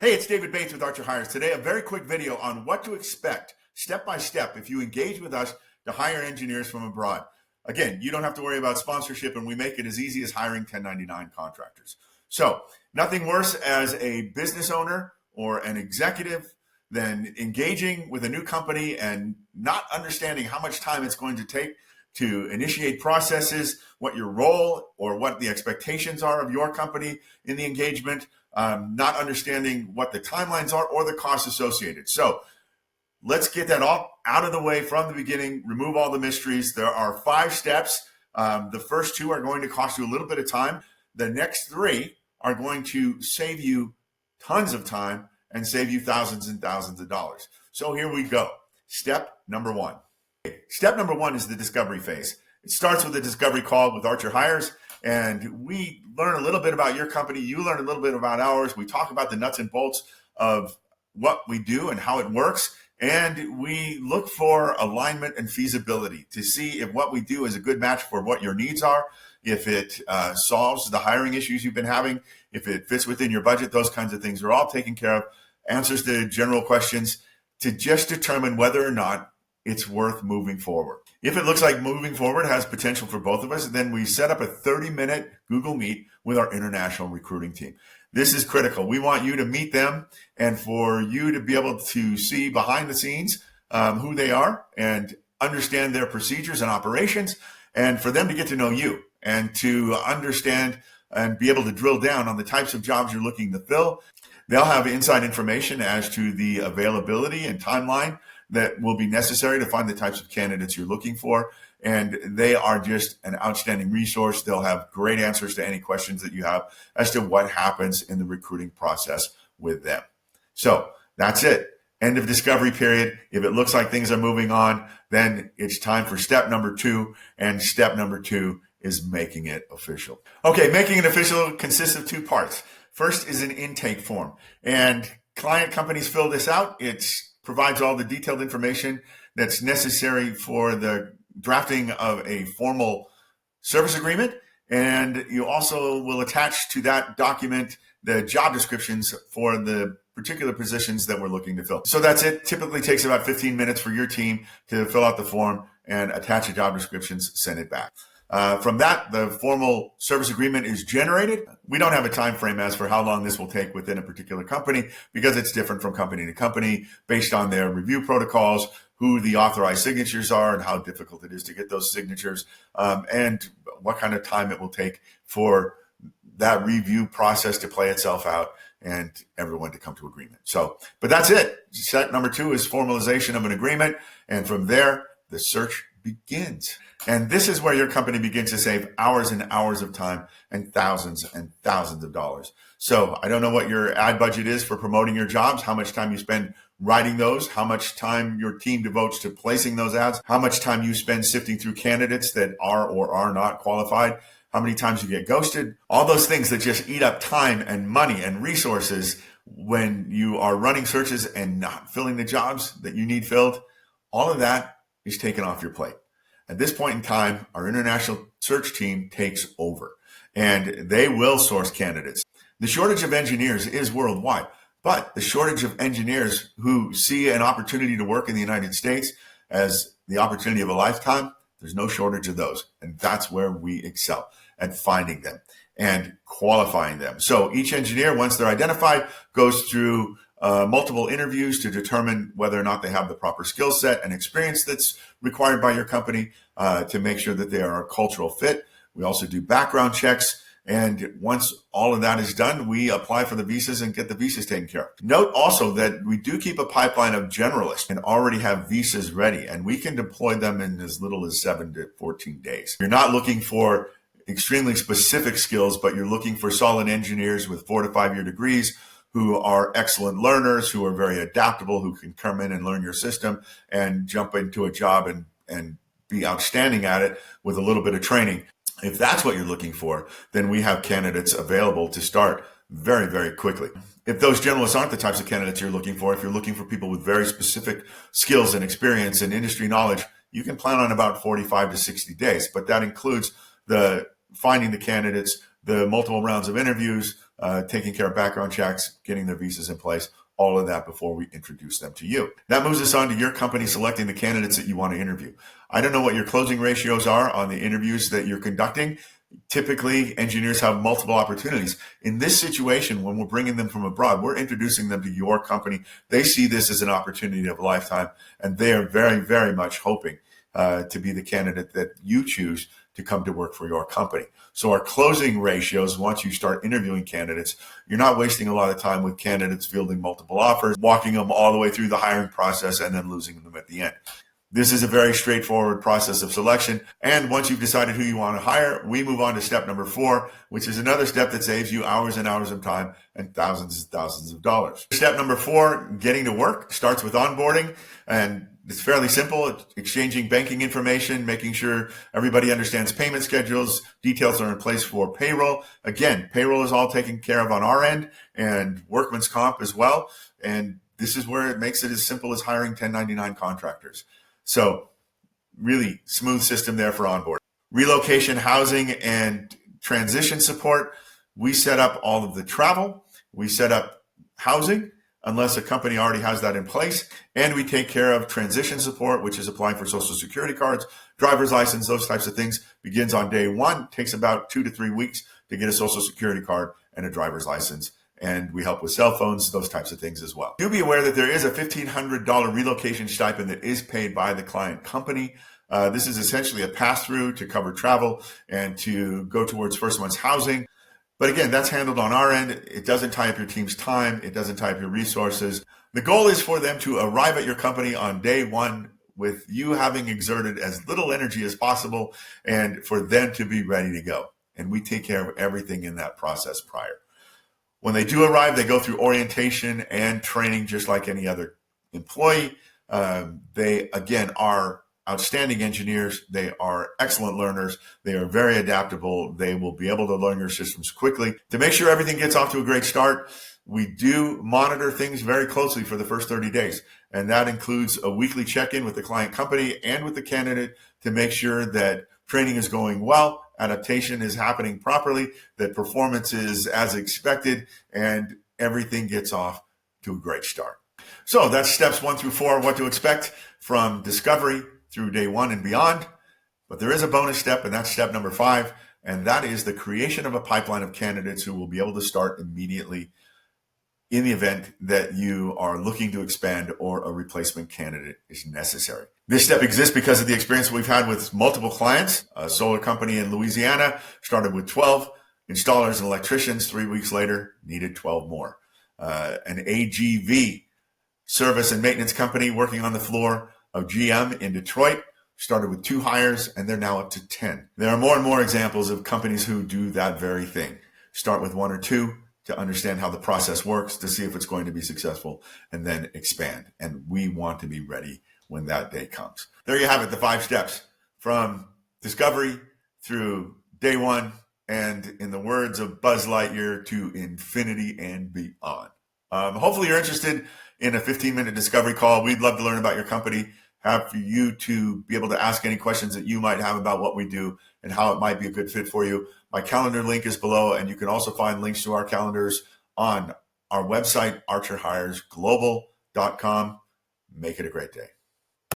Hey, it's David Bates with Archer Hires. Today, a very quick video on what to expect step by step if you engage with us to hire engineers from abroad. Again, you don't have to worry about sponsorship, and we make it as easy as hiring 1099 contractors. So nothing worse as a business owner or an executive than engaging with a new company and not understanding how much time it's going to take to initiate processes, what your role or what the expectations are of your company in the engagement, not understanding what the timelines are or the costs associated. So let's get that all out of the way from the beginning, remove all the mysteries. There are 5 steps. The first 2 are going to cost you a little bit of time. The next 3 are going to save you tons of time and save you thousands and thousands of dollars. So here we go. Step number 1. Step number 1 is the discovery phase. It starts with a discovery call with Archer Hires, and we learn a little bit about your company. You learn a little bit about ours. We talk about the nuts and bolts of what we do and how it works, and we look for alignment and feasibility to see if what we do is a good match for what your needs are, if it solves the hiring issues you've been having, if it fits within your budget. Those kinds of things are all taken care of. Answers to general questions to just determine whether or not it's worth moving forward. If it looks like moving forward has potential for both of us, then we set up a 30-minute Google Meet with our international recruiting team. This is critical. We want you to meet them and for you to be able to see behind the scenes who they are and understand their procedures and operations, and for them to get to know you and to understand and be able to drill down on the types of jobs you're looking to fill. They'll have inside information as to the availability and timeline that will be necessary to find the types of candidates you're looking for. And they are just an outstanding resource. They'll have great answers to any questions that you have as to what happens in the recruiting process with them. So that's it. End of discovery period. If it looks like things are moving on, then it's time for step number 2. And step number 2 is making it official. Okay, making it official consists of 2 parts. First is an intake form. And client companies fill this out. It provides all the detailed information that's necessary for the drafting of a formal service agreement. And you also will attach to that document the job descriptions for the particular positions that we're looking to fill. So that's it. Typically takes about 15 minutes for your team to fill out the form and attach the job descriptions, send it back. From that, the formal service agreement is generated. We don't have a time frame as for how long this will take within a particular company because it's different from company to company based on their review protocols, who the authorized signatures are and how difficult it is to get those signatures, and what kind of time it will take for that review process to play itself out and everyone to come to agreement. So, but that's it. Step number 2 is formalization of an agreement. And from there, the search begins. And this is where your company begins to save hours and hours of time and thousands of dollars. So I don't know what your ad budget is for promoting your jobs, how much time you spend writing those, how much time your team devotes to placing those ads, how much time you spend sifting through candidates that are or are not qualified, how many times you get ghosted, all those things that just eat up time and money and resources when you are running searches and not filling the jobs that you need filled. All of that is taken off your plate. At this point in time, our international search team takes over and they will source candidates. The shortage of engineers is worldwide, but the shortage of engineers who see an opportunity to work in the United States as the opportunity of a lifetime, there's no shortage of those. And that's where we excel at finding them and qualifying them. So each engineer, once they're identified, goes through multiple interviews to determine whether or not they have the proper skill set and experience that's required by your company to make sure that they are a cultural fit. We also do background checks. And once all of that is done, we apply for the visas and get the visas taken care of. Note also that we do keep a pipeline of generalists and already have visas ready, and we can deploy them in as little as 7 to 14 days. You're not looking for extremely specific skills, but you're looking for solid engineers with 4 to 5 year degrees who are excellent learners, who are very adaptable, who can come in and learn your system and jump into a job and be outstanding at it with a little bit of training. If that's what you're looking for, then we have candidates available to start very, very quickly. If those generalists aren't the types of candidates you're looking for, if you're looking for people with very specific skills and experience and industry knowledge, you can plan on about 45 to 60 days. But that includes the finding the candidates, the multiple rounds of interviews, taking care of background checks, getting their visas in place, all of that before we introduce them to you. That moves us on to your company selecting the candidates that you want to interview. I don't know what your closing ratios are on the interviews that you're conducting. Typically, engineers have multiple opportunities. In this situation, when we're bringing them from abroad, we're introducing them to your company. They see this as an opportunity of a lifetime, and they are very, very much hoping to be the candidate that you choose to come to work for your company. So our closing ratios, once you start interviewing candidates, you're not wasting a lot of time with candidates fielding multiple offers, walking them all the way through the hiring process, and then losing them at the end. This is a very straightforward process of selection. And once you've decided who you want to hire, we move on to step number 4, which is another step that saves you hours and hours of time and thousands of dollars. Step number 4, getting to work, starts with onboarding. And it's fairly simple. It's exchanging banking information, making sure everybody understands payment schedules, details are in place for payroll. Again, payroll is all taken care of on our end, and workman's comp as well. And this is where it makes it as simple as hiring 1099 contractors. So really smooth system there for onboarding. Relocation, housing, and transition support. We set up all of the travel. We set up housing, unless a company already has that in place. And we take care of transition support, which is applying for social security cards, driver's license, those types of things. Begins on day 1, takes about 2 to 3 weeks to get a social security card and a driver's license. And we help with cell phones, those types of things as well. Do be aware that there is a $1,500 relocation stipend that is paid by the client company. This is essentially a pass-through to cover travel and to go towards first month's housing. But again, that's handled on our end. It doesn't tie up your team's time. It doesn't tie up your resources. The goal is for them to arrive at your company on day 1 with you having exerted as little energy as possible and for them to be ready to go. And we take care of everything in that process prior. When they do arrive, they go through orientation and training just like any other employee. They, again, are outstanding engineers. They are excellent learners. They are very adaptable. They will be able to learn your systems quickly. To make sure everything gets off to a great start, we do monitor things very closely for the first 30 days. And that includes a weekly check-in with the client company and with the candidate to make sure that training is going well, adaptation is happening properly, that performance is as expected, and everything gets off to a great start. So that's steps 1 through 4, what to expect from discovery through day 1 and beyond. But there is a bonus step, and that's step number 5, and that is the creation of a pipeline of candidates who will be able to start immediately in the event that you are looking to expand or a replacement candidate is necessary. This step exists because of the experience we've had with multiple clients. A solar company in Louisiana started with 12 installers and electricians. 3 weeks later, needed 12 more. An AGV service and maintenance company working on the floor of GM in Detroit started with 2 hires, and they're now up to 10. There are more and more examples of companies who do that very thing. Start with 1 or 2 to understand how the process works, to see if it's going to be successful, and then expand. And we want to be ready when that day comes. There you have it, the 5 steps from discovery through day 1, and in the words of Buzz Lightyear, to infinity and beyond. Hopefully you're interested in a 15-minute discovery call. We'd love to learn about your company, have for you to be able to ask any questions that you might have about what we do and how it might be a good fit for you. My calendar link is below, and you can also find links to our calendars on our website, archerhiresglobal.com. Make it a great day.